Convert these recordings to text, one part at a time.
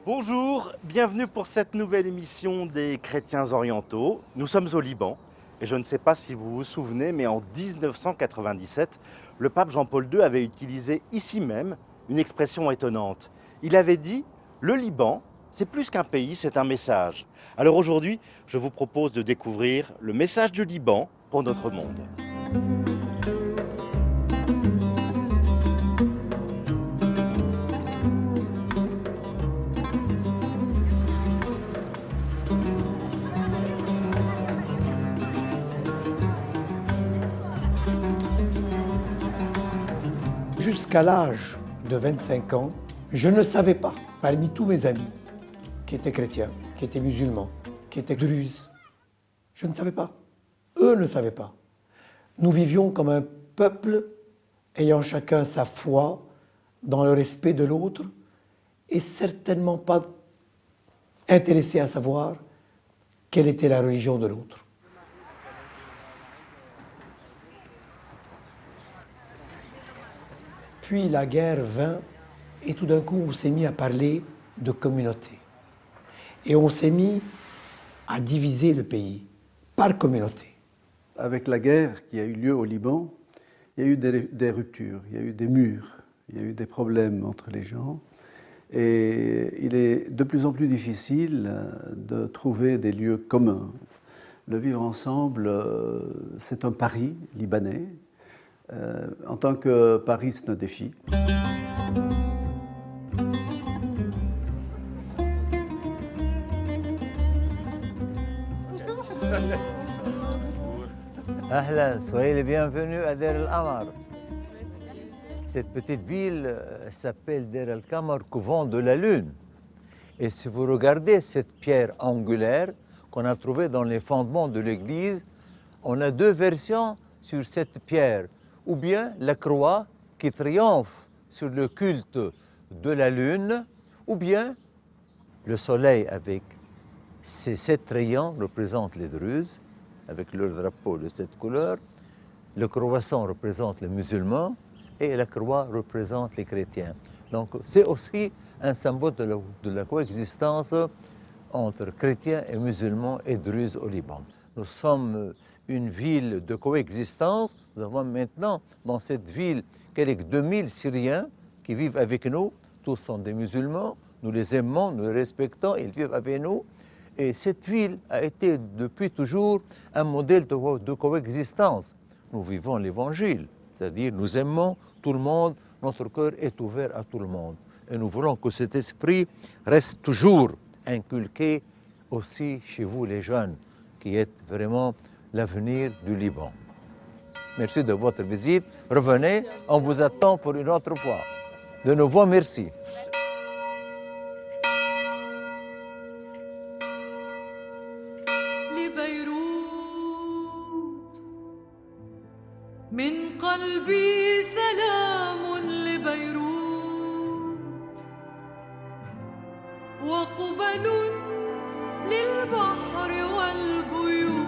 Bonjour, bienvenue pour cette nouvelle émission des Chrétiens orientaux. Nous sommes au Liban et je ne sais pas si vous vous souvenez, mais en 1997, le pape Jean-Paul II avait utilisé ici même une expression étonnante. Il avait dit « Le Liban, c'est plus qu'un pays, c'est un message ». Alors aujourd'hui, je vous propose de découvrir le message du Liban pour notre monde. Jusqu'à l'âge de 25 ans, je ne savais pas, parmi tous mes amis, qui étaient chrétiens, qui étaient musulmans, qui étaient druzes, je ne savais pas. Eux ne savaient pas. Nous vivions comme un peuple ayant chacun sa foi dans le respect de l'autre et certainement pas intéressés à savoir quelle était la religion de l'autre. Puis la guerre vint et tout d'un coup on s'est mis à parler de communauté. Et on s'est mis à diviser le pays par communauté. Avec la guerre qui a eu lieu au Liban, il y a eu des ruptures, il y a eu des murs, il y a eu des problèmes entre les gens. Et il est de plus en plus difficile de trouver des lieux communs. Le vivre ensemble, c'est un pari libanais. En tant que pari, c'est un défi. Ahlan, soyez les bienvenus à Der el-Amar. Cette petite ville s'appelle Der el-Kamar, couvent de la Lune. Et si vous regardez cette pierre angulaire qu'on a trouvée dans les fondements de l'église, on a deux versions sur cette pierre. Ou bien la croix qui triomphe sur le culte de la Lune, ou bien le soleil avec ses 7 rayons représente les Druzes, avec leur drapeau de 7 couleurs. Le croissant représente les musulmans et la croix représente les chrétiens. Donc c'est aussi un symbole de la coexistence entre chrétiens et musulmans et druzes au Liban. Nous sommes une ville de coexistence. Nous avons maintenant dans cette ville quelques 2000 Syriens qui vivent avec nous. Tous sont des musulmans, nous les aimons, nous les respectons, ils vivent avec nous. Et cette ville a été depuis toujours un modèle de coexistence. Nous vivons l'évangile, c'est-à-dire nous aimons tout le monde, notre cœur est ouvert à tout le monde. Et nous voulons que cet esprit reste toujours inculqué aussi chez vous les jeunes, qui êtes vraiment l'avenir du Liban. Merci de votre visite. Revenez, on vous attend pour une autre fois. De nouveau, merci. من قلبي سلام لبيروت وقبل للبحر والبيوت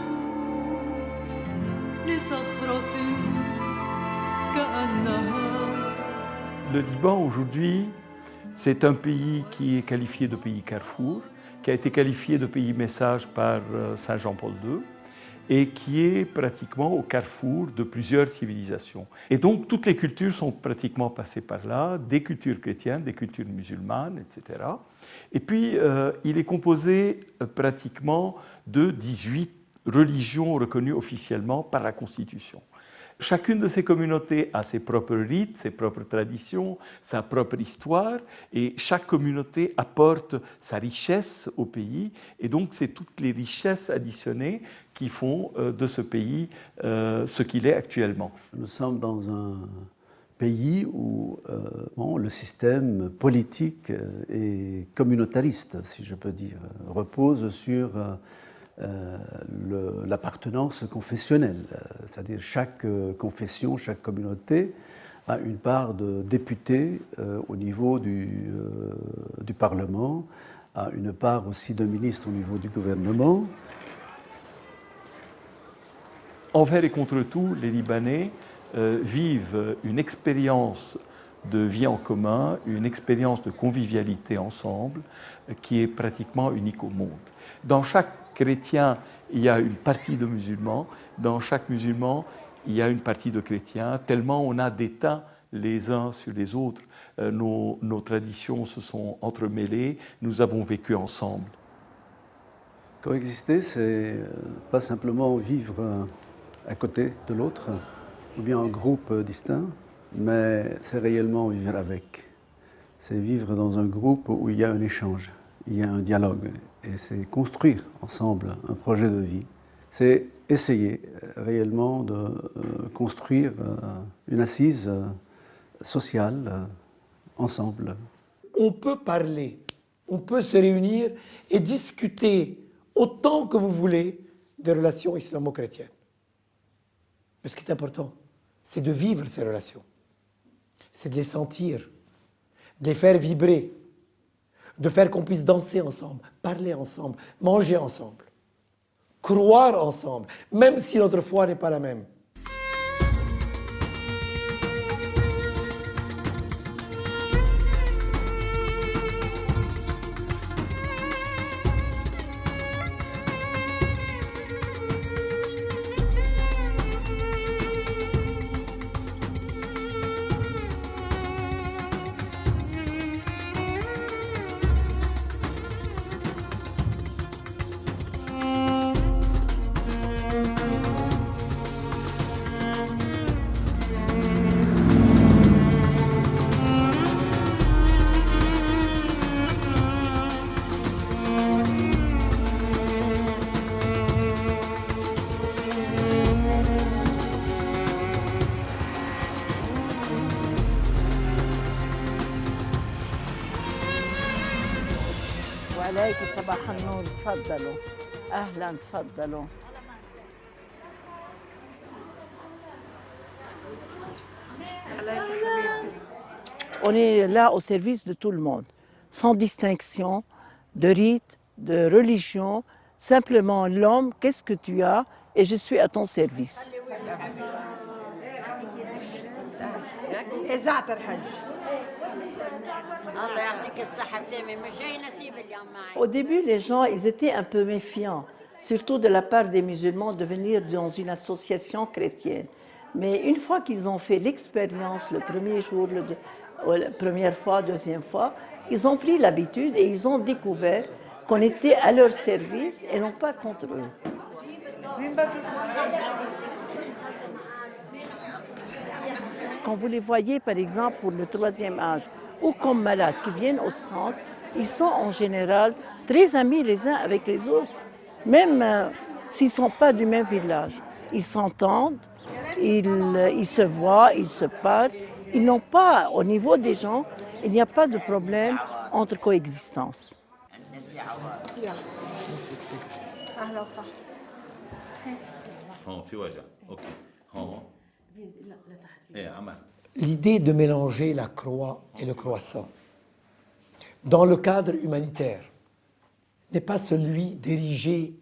لصخرة كأنها. Le Liban aujourd'hui, c'est un pays qui est qualifié de pays carrefour, qui a été qualifié de pays message par Saint Jean-Paul II, et qui est pratiquement au carrefour de plusieurs civilisations. Et donc toutes les cultures sont pratiquement passées par là, des cultures chrétiennes, des cultures musulmanes, etc. Et puis il est composé pratiquement de 18 religions reconnues officiellement par la Constitution. Chacune de ces communautés a ses propres rites, ses propres traditions, sa propre histoire, et chaque communauté apporte sa richesse au pays, et donc c'est toutes les richesses additionnées qui font de ce pays ce qu'il est actuellement. Nous sommes dans un pays où le système politique et communautariste, si je peux dire, repose sur l'appartenance confessionnelle, c'est-à-dire chaque confession, chaque communauté a une part de députés au niveau du Parlement, a une part aussi de ministres au niveau du gouvernement. Envers et contre tout, les Libanais vivent une expérience de vie en commun, une expérience de convivialité ensemble qui est pratiquement unique au monde. Dans chaque chrétien, il y a une partie de musulmans, dans chaque musulman, il y a une partie de chrétiens, tellement on a d'états les uns sur les autres. Nos traditions se sont entremêlées, nous avons vécu ensemble. Coexister, c'est pas simplement vivre à côté de l'autre, ou bien en groupe distinct, mais c'est réellement vivre avec. C'est vivre dans un groupe où il y a un échange, il y a un dialogue, et c'est construire ensemble un projet de vie. C'est essayer réellement de construire une assise sociale ensemble. On peut parler, on peut se réunir et discuter autant que vous voulez des relations islamo-chrétiennes. Mais ce qui est important, c'est de vivre ces relations. C'est de les sentir, de les faire vibrer, de faire qu'on puisse danser ensemble, parler ensemble, manger ensemble, croire ensemble, même si notre foi n'est pas la même. وعليك صباح النور تفضلوا اهلا تفضلوا On est là au service de tout le monde, sans distinction de rite, de religion, simplement l'homme, qu'est-ce que tu as et je suis à ton service. Au début, les gens, ils étaient un peu méfiants, surtout de la part des musulmans, de venir dans une association chrétienne. Mais une fois qu'ils ont fait l'expérience le premier jour, la première fois, deuxième fois, ils ont pris l'habitude et ils ont découvert qu'on était à leur service et non pas contre eux. Quand vous les voyez, par exemple, pour le troisième âge, ou comme malades qui viennent au centre, ils sont en général très amis les uns avec les autres, même s'ils ne sont pas du même village. Ils s'entendent, ils se voient, ils se parlent. Ils n'ont pas, au niveau des gens, il n'y a pas de problème entre coexistence. L'idée de mélanger la croix et le croissant dans le cadre humanitaire n'est pas celui d'ériger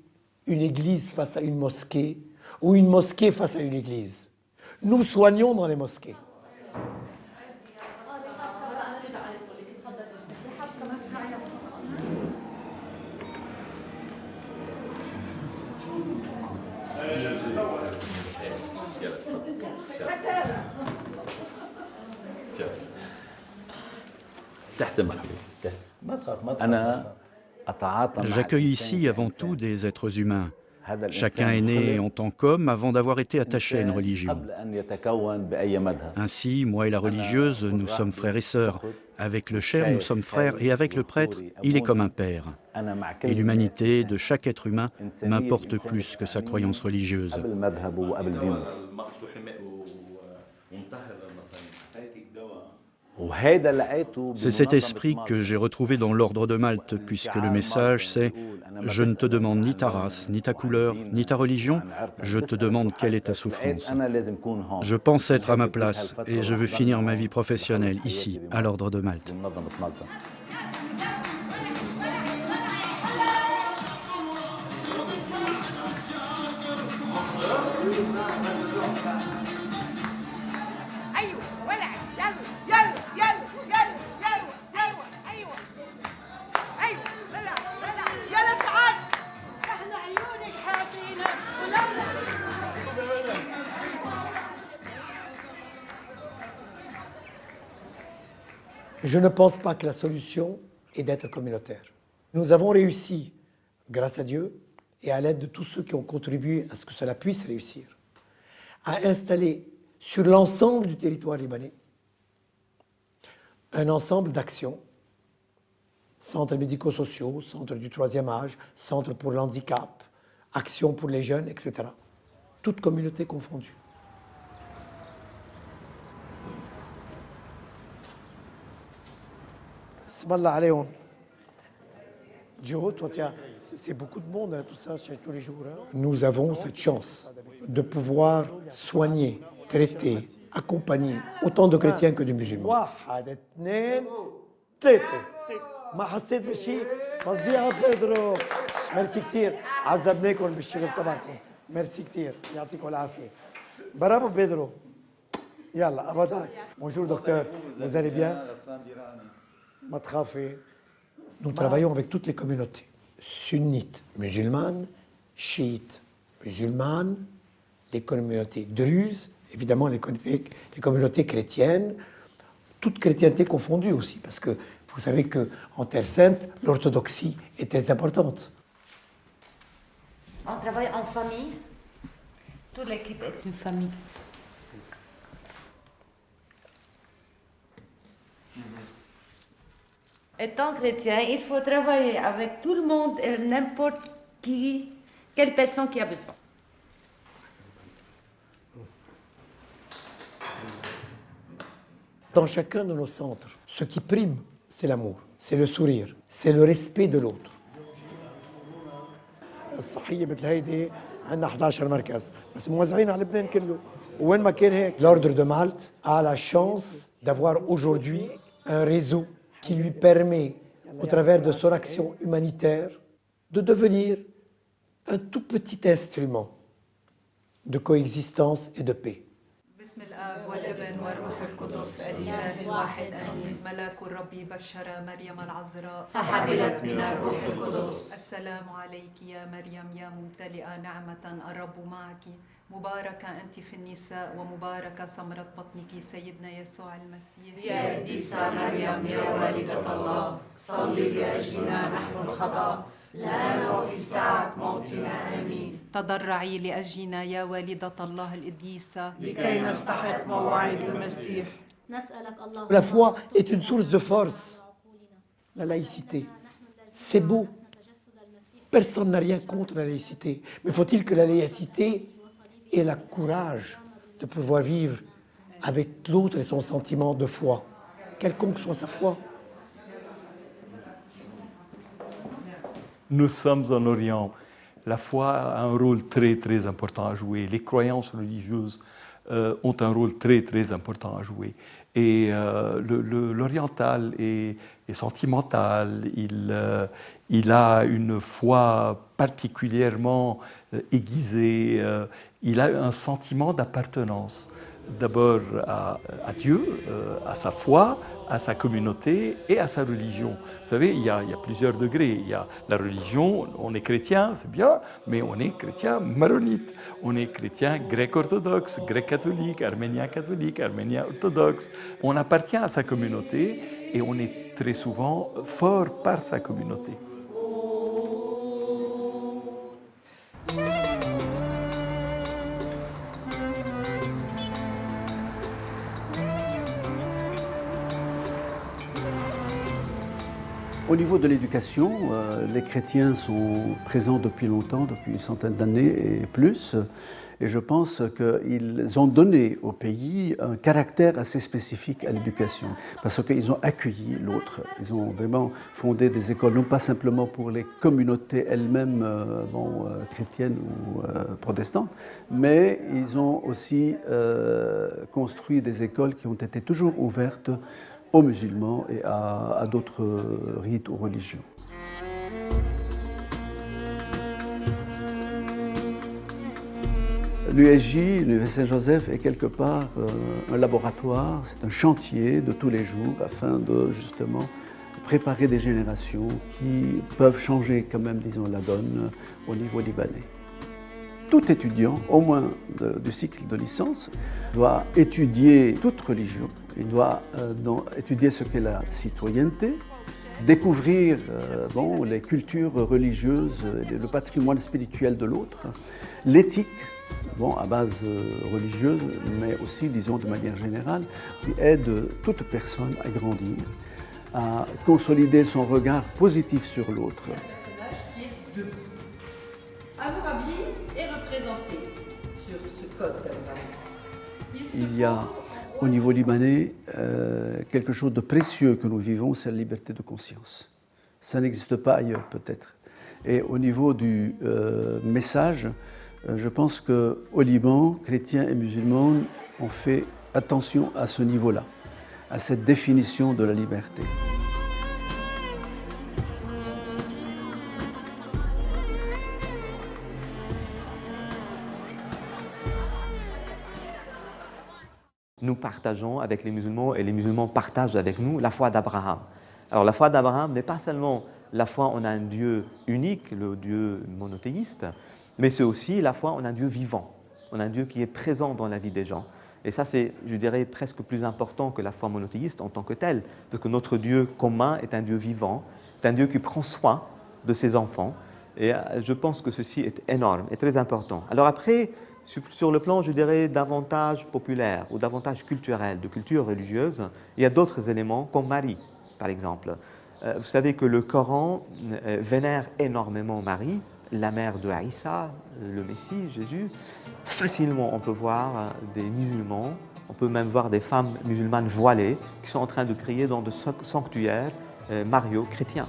une église face à une mosquée ou une mosquée face à une église. Nous soignons dans les mosquées. J'accueille ici avant tout des êtres humains. Chacun est né en tant qu'homme avant d'avoir été attaché à une religion. Ainsi, moi et la religieuse, nous sommes frères et sœurs. Avec le cher, nous sommes frères, et avec le prêtre, il est comme un père. Et l'humanité de chaque être humain m'importe plus que sa croyance religieuse. C'est cet esprit que j'ai retrouvé dans l'ordre de Malte, puisque le message c'est « Je ne te demande ni ta race, ni ta couleur, ni ta religion, je te demande quelle est ta souffrance. » Je pense être à ma place et je veux finir ma vie professionnelle ici, à l'ordre de Malte. Je ne pense pas que la solution est d'être communautaire. Nous avons réussi, grâce à Dieu et à l'aide de tous ceux qui ont contribué à ce que cela puisse réussir, à installer sur l'ensemble du territoire libanais un ensemble d'actions, centres médico-sociaux, centres du troisième âge, centres pour l'handicap, actions pour les jeunes, etc. Toutes communautés confondues. Smallah alayhom. Joe, toi, c'est beaucoup de monde, hein, tout ça, tous les jours. Hein. Nous avons cette chance de pouvoir soigner, traiter, accompagner autant de chrétiens que de musulmans. ما حسيت بشيء فظيع بيدرو ميرسي كثير عذبناكم بالشغل تبعكم ميرسي كثير يعطيكم العافيه برافو بيدرو يلا ابدا bonjour docteur vous allez bien ما تخافي. Nous travaillons avec toutes les communautés sunnites musulmanes, chiites musulmanes, les communautés druzes, évidemment les communautés chrétiennes, toutes chrétientés confondues aussi, parce que vous savez qu'en Terre Sainte, l'orthodoxie est très importante. On travaille en famille. Toute l'équipe est une famille. Étant chrétien, il faut travailler avec tout le monde et n'importe qui, quelle personne qui a besoin. Dans chacun de nos centres, ce qui prime, c'est l'amour, c'est le sourire, c'est le respect de l'autre. L'Ordre de Malte a la chance d'avoir aujourd'hui un réseau qui lui permet, au travers de son action humanitaire, de devenir un tout petit instrument de coexistence et de paix. بسم الآب والابن والروح القدس الإله الواحد آمين. ملاك الرب بشر مريم العذراء فحملت من الروح القدس. السلام عليك يا مريم يا ممتلئة نعمة الرب معك مباركة أنت في النساء ومباركة ثمرة بطنك سيدنا يسوع المسيح. يا قديسة مريم يا والدة الله صلي لأجلنا نحن الخطأ الآن وفي ساعة موتنا آمين. تضرعي لأجلنا يا والدة الله القديسة لكي نستحق موعد المسيح. نسألك الله. La foi est une source de force. La laïcité, c'est beau. Personne n'a rien contre la laïcité. Mais faut-il que la laïcité ait le courage de pouvoir vivre avec l'autre et son sentiment de foi, quelconque soit sa foi. Nous sommes en Orient. La foi a un rôle très très important à jouer. Les croyances religieuses ont un rôle très très important à jouer. Et l'oriental est sentimental. Il a une foi particulièrement aiguisée. Il a un sentiment d'appartenance. D'abord à Dieu, à sa foi, à sa communauté et à sa religion. Vous savez, il y a plusieurs degrés. Il y a la religion, on est chrétien, c'est bien, mais on est chrétien maronite. On est chrétien grec-orthodoxe, grec-catholique, arménien-catholique, arménien-orthodoxe. On appartient à sa communauté et on est très souvent fort par sa communauté. Au niveau de l'éducation, les chrétiens sont présents depuis longtemps, depuis une centaine d'années et plus. Et je pense qu'ils ont donné au pays un caractère assez spécifique à l'éducation, parce qu'ils ont accueilli l'autre. Ils ont vraiment fondé des écoles, non pas simplement pour les communautés elles-mêmes chrétiennes ou protestantes, mais ils ont aussi construit des écoles qui ont été toujours ouvertes aux musulmans et à d'autres rites ou religions. L'USJ, l'Université Saint-Joseph, est quelque part un laboratoire, c'est un chantier de tous les jours afin de justement préparer des générations qui peuvent changer quand même, disons, la donne au niveau libanais. tout étudiant, au moins du cycle de licence, doit étudier toute religion. Il doit étudier ce qu'est la citoyenneté, découvrir les cultures religieuses, le patrimoine spirituel de l'autre, l'éthique, à base religieuse, mais aussi, disons, de manière générale, qui aide toute personne à grandir, à consolider son regard positif sur l'autre. Un personnage qui est debout. Hammurabi est représenté sur ce code d'Hammurabi. Il y a au niveau libanais quelque chose de précieux que nous vivons, c'est la liberté de conscience. Ça n'existe pas ailleurs peut-être. Et au niveau du message, je pense qu'au Liban, chrétiens et musulmans ont fait attention à ce niveau-là, à cette définition de la liberté. Nous partageons avec les musulmans et les musulmans partagent avec nous la foi d'Abraham. Alors la foi d'Abraham n'est pas seulement la foi en un Dieu unique, le Dieu monothéiste, mais c'est aussi la foi en un Dieu vivant, en un Dieu qui est présent dans la vie des gens. Et ça, c'est, je dirais, presque plus important que la foi monothéiste en tant que telle, parce que notre Dieu commun est un Dieu vivant, c'est un Dieu qui prend soin de ses enfants, et je pense que ceci est énorme et très important. Alors après, sur le plan, je dirais, davantage populaire ou davantage culturel, de culture religieuse, il y a d'autres éléments, comme Marie, par exemple. Vous savez que le Coran vénère énormément Marie, la mère de Aïssa, le Messie, Jésus. Facilement, on peut voir des musulmans, on peut même voir des femmes musulmanes voilées qui sont en train de prier dans des sanctuaires mario-chrétiens.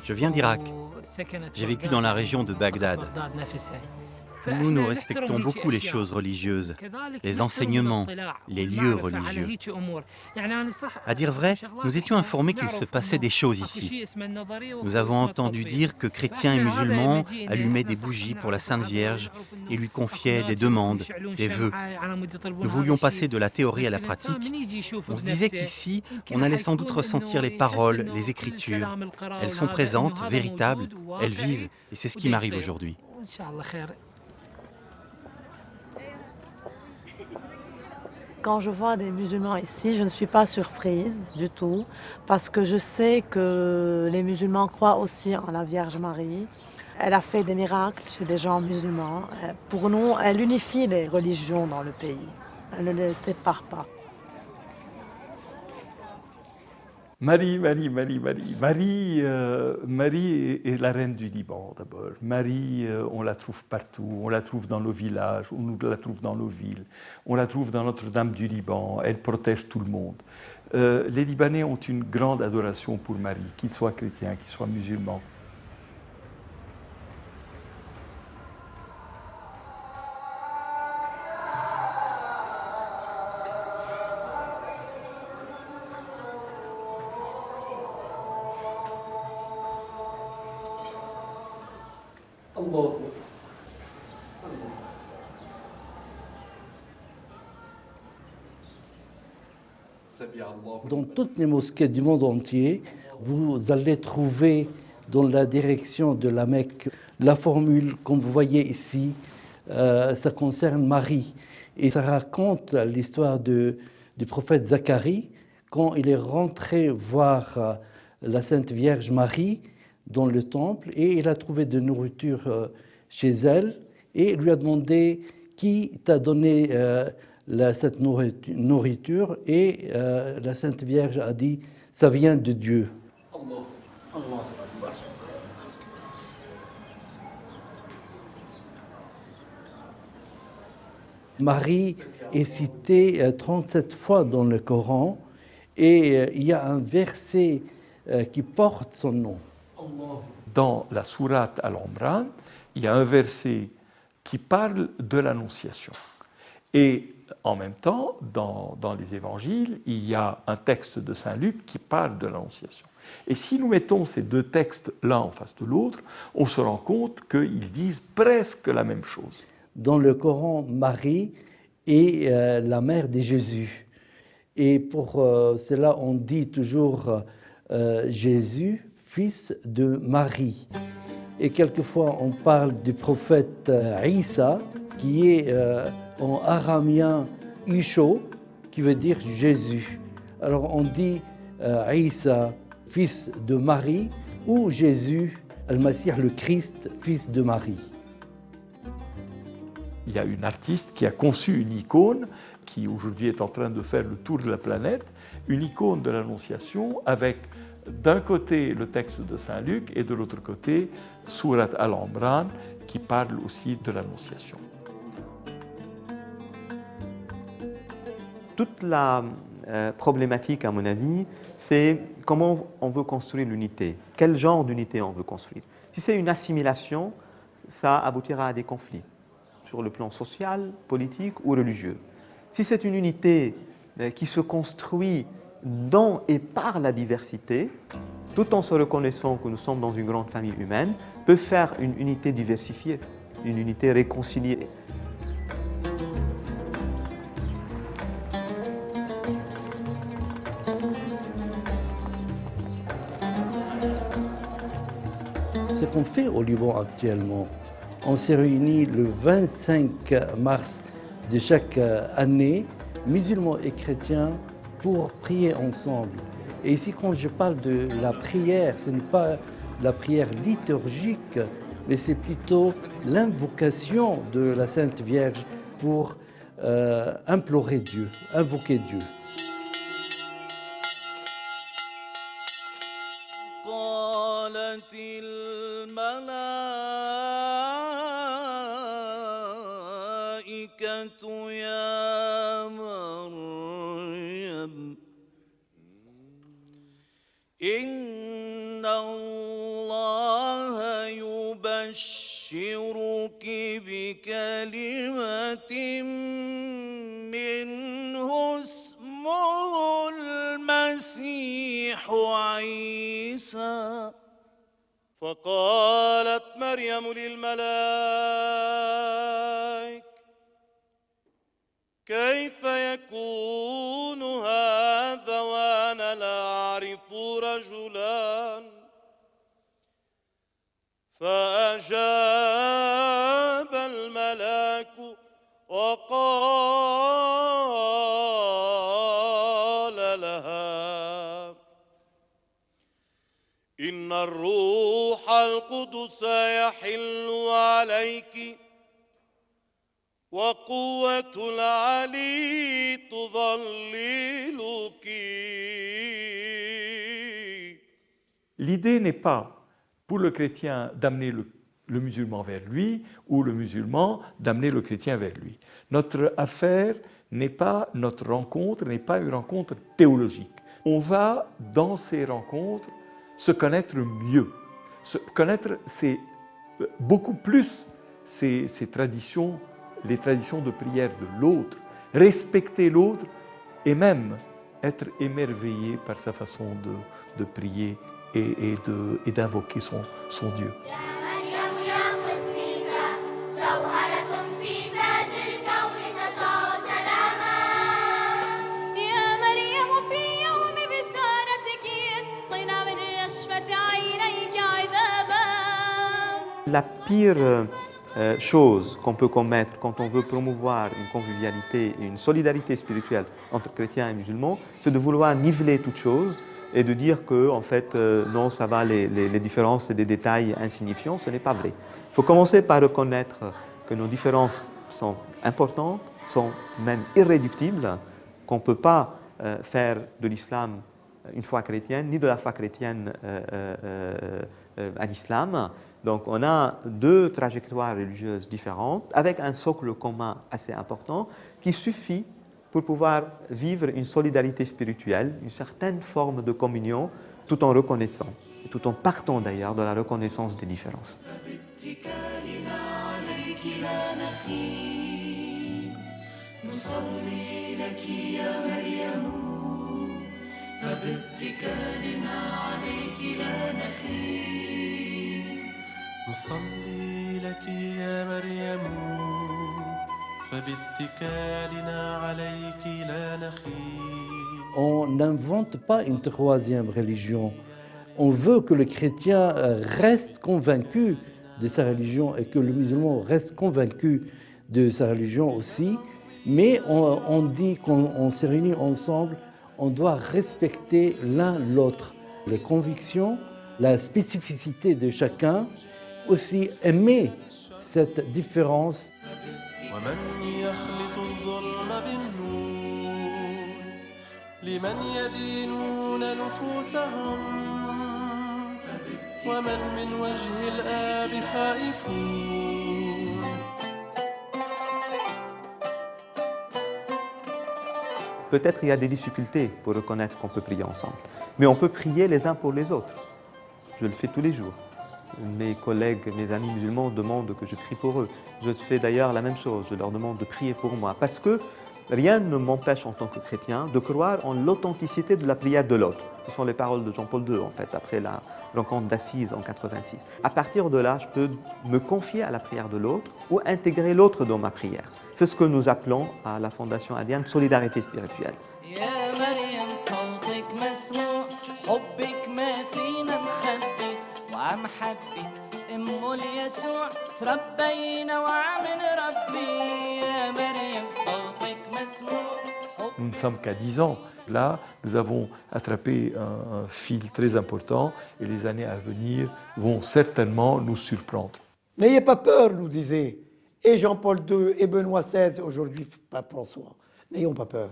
Je viens d'Irak. J'ai vécu dans la région de Bagdad. Nous respectons beaucoup les choses religieuses, les enseignements, les lieux religieux. À dire vrai, nous étions informés qu'il se passait des choses ici. Nous avons entendu dire que chrétiens et musulmans allumaient des bougies pour la Sainte Vierge et lui confiaient des demandes, des vœux. Nous voulions passer de la théorie à la pratique. On se disait qu'ici, on allait sans doute ressentir les paroles, les écritures. Elles sont présentes, véritables, elles vivent, et c'est ce qui m'arrive aujourd'hui. Quand je vois des musulmans ici, je ne suis pas surprise du tout, parce que je sais que les musulmans croient aussi en la Vierge Marie. Elle a fait des miracles chez des gens musulmans. Pour nous, elle unifie les religions dans le pays. Elle ne les sépare pas. Marie est la reine du Liban d'abord. Marie, on la trouve partout, on la trouve dans nos villages, on la trouve dans nos villes, on la trouve dans Notre-Dame du Liban, elle protège tout le monde. Les Libanais ont une grande adoration pour Marie, qu'ils soient chrétiens, qu'ils soient musulmans. Dans toutes les mosquées du monde entier, vous allez trouver dans la direction de la Mecque la formule, comme vous voyez ici, ça concerne Marie. Et ça raconte l'histoire du prophète Zacharie, quand il est rentré voir la Sainte Vierge Marie dans le temple, et il a trouvé de nourriture chez elle, et il lui a demandé qui t'a donné cette nourriture, et la Sainte Vierge a dit ça vient de Dieu. Marie est citée 37 fois dans le Coran, et il y a un verset qui porte son nom. Dans la sourate Al-Imran, il y a un verset qui parle de l'Annonciation. Et en même temps, dans les évangiles, il y a un texte de Saint Luc qui parle de l'Annonciation. Et si nous mettons ces deux textes l'un en face de l'autre, on se rend compte qu'ils disent presque la même chose. Dans le Coran, Marie est la mère de Jésus. Et pour cela, on dit toujours Jésus, fils de Marie. Et quelquefois, on parle du prophète Isa, qui est en araméen Isho, qui veut dire Jésus. Alors on dit Isa, fils de Marie, ou Jésus, Al-Masih, le Christ, fils de Marie. Il y a une artiste qui a conçu une icône qui aujourd'hui est en train de faire le tour de la planète, une icône de l'Annonciation avec d'un côté le texte de Saint Luc et de l'autre côté Surat Al-Imran qui parle aussi de l'Annonciation. Toute la problématique, à mon avis, c'est comment on veut construire l'unité. Quel genre d'unité on veut construire. Si c'est une assimilation, ça aboutira à des conflits sur le plan social, politique ou religieux. Si c'est une unité qui se construit dans et par la diversité, tout en se reconnaissant que nous sommes dans une grande famille humaine, peut faire une unité diversifiée, une unité réconciliée. Ce qu'on fait au Liban actuellement, on s'est réunis le 25 mars de chaque année, musulmans et chrétiens, pour prier ensemble. Et ici, quand je parle de la prière, ce n'est pas la prière liturgique, mais c'est plutôt l'invocation de la Sainte Vierge pour implorer Dieu, invoquer Dieu. إن الله يبشرك بكلمة منه اسمه المسيح عيسى فقالت مريم للملائكة كيف يكون هذا وأنا لا أعرف رجلا فأجاب الملاك وقال لها إن الروح القدس يحل عليك وقوة العلي تظللك. L'idée n'est pas pour le chrétien d'amener le musulman vers lui ou le musulman d'amener le chrétien vers lui. Notre affaire n'est pas, notre rencontre n'est pas une rencontre théologique. On va dans ces rencontres se connaître mieux, se connaître beaucoup plus ces traditions, les traditions de prière de l'autre, respecter l'autre et même être émerveillé par sa façon de prier et d'invoquer son Dieu. La pire chose qu'on peut commettre quand on veut promouvoir une convivialité et une solidarité spirituelle entre chrétiens et musulmans, c'est de vouloir niveler toute chose et de dire que, en fait, non, ça va, les différences, c'est des détails insignifiants. Ce n'est pas vrai. Il faut commencer par reconnaître que nos différences sont importantes, sont même irréductibles, qu'on ne peut pas faire de l'islam une foi chrétienne, ni de la foi chrétienne à l'islam. Donc on a deux trajectoires religieuses différentes, avec un socle commun assez important, qui suffit pour pouvoir vivre une solidarité spirituelle, une certaine forme de communion, tout en reconnaissant, et tout en partant d'ailleurs de la reconnaissance des différences. نصلي لك يا مريم فباتكالنا عليك لا نخيب On n'invente pas une troisième religion. On veut que le chrétien reste convaincu de sa religion et que le musulman reste convaincu de sa religion aussi. Mais on dit qu'on s'est réunis ensemble, on doit respecter l'un l'autre. Les convictions, la spécificité de chacun, aussi aimer cette différence. Peut-être il y a des difficultés pour reconnaître qu'on peut prier ensemble, mais on peut prier les uns pour les autres. Je le fais tous les jours. Mes collègues, mes amis musulmans demandent que je prie pour eux. Je fais d'ailleurs la même chose, je leur demande de prier pour moi, parce que rien ne m'empêche en tant que chrétien de croire en l'authenticité de la prière de l'autre. Ce sont les paroles de Jean-Paul II, en fait, après la rencontre d'Assise en 86. À partir de là, je peux me confier à la prière de l'autre ou intégrer l'autre dans ma prière. C'est ce que nous appelons à la Fondation Adiane solidarité spirituelle. Nous ne sommes qu'à 10 ans. Là, nous avons attrapé un fil très important et les années à venir vont certainement nous surprendre. N'ayez pas peur, nous disait et Jean-Paul II et Benoît XVI, aujourd'hui Pape François. N'ayons pas peur.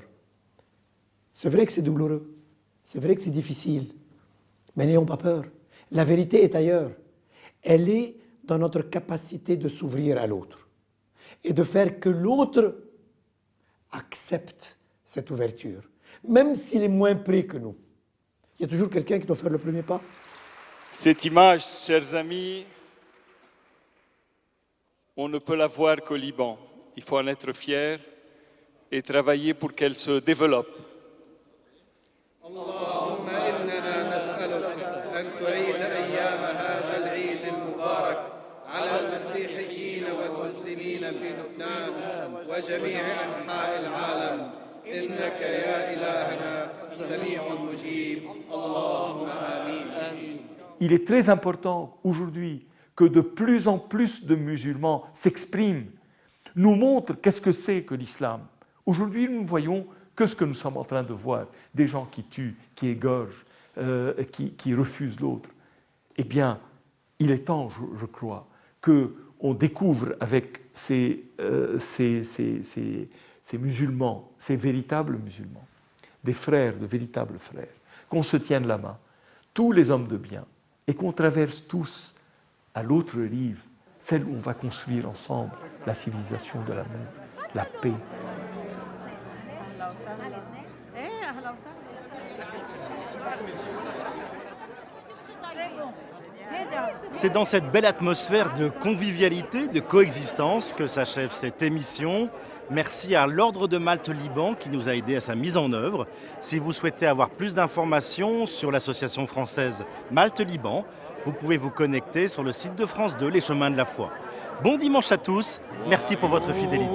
C'est vrai que c'est douloureux, c'est vrai que c'est difficile, mais n'ayons pas peur. La vérité est ailleurs. Elle est dans notre capacité de s'ouvrir à l'autre et de faire que l'autre accepte cette ouverture, même s'il est moins près que nous. Il y a toujours quelqu'un qui doit faire le premier pas. Cette image, chers amis, on ne peut la voir qu'au Liban. Il faut en être fier et travailler pour qu'elle se développe. Il est très important aujourd'hui que de plus en plus de musulmans s'expriment, nous montrent qu'est-ce que c'est que l'islam. Aujourd'hui, nous ne voyons que ce que nous sommes en train de voir, des gens qui tuent, qui égorgent, qui refusent l'autre. Eh bien, il est temps, je crois, qu'on découvre avec ces musulmans, ces véritables musulmans, des frères, de véritables frères, qu'on se tienne la main, tous les hommes de bien, et qu'on traverse tous à l'autre rive, celle où on va construire ensemble la civilisation de l'amour, la paix. C'est dans cette belle atmosphère de convivialité, de coexistence que s'achève cette émission. Merci à l'Ordre de Malte Liban qui nous a aidés à sa mise en œuvre. Si vous souhaitez avoir plus d'informations sur l'association française Malte Liban, vous pouvez vous connecter sur le site de France 2, Les Chemins de la Foi. Bon dimanche à tous, merci pour votre fidélité.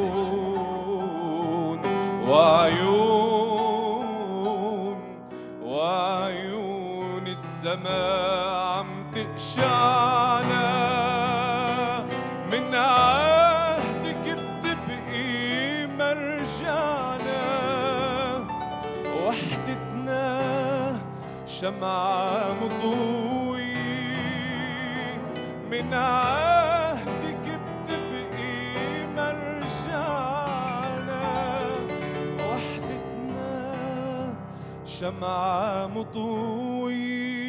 شمعة مضوي من عهدك بتبقي مرجعنا وحدتنا شمعة مضوي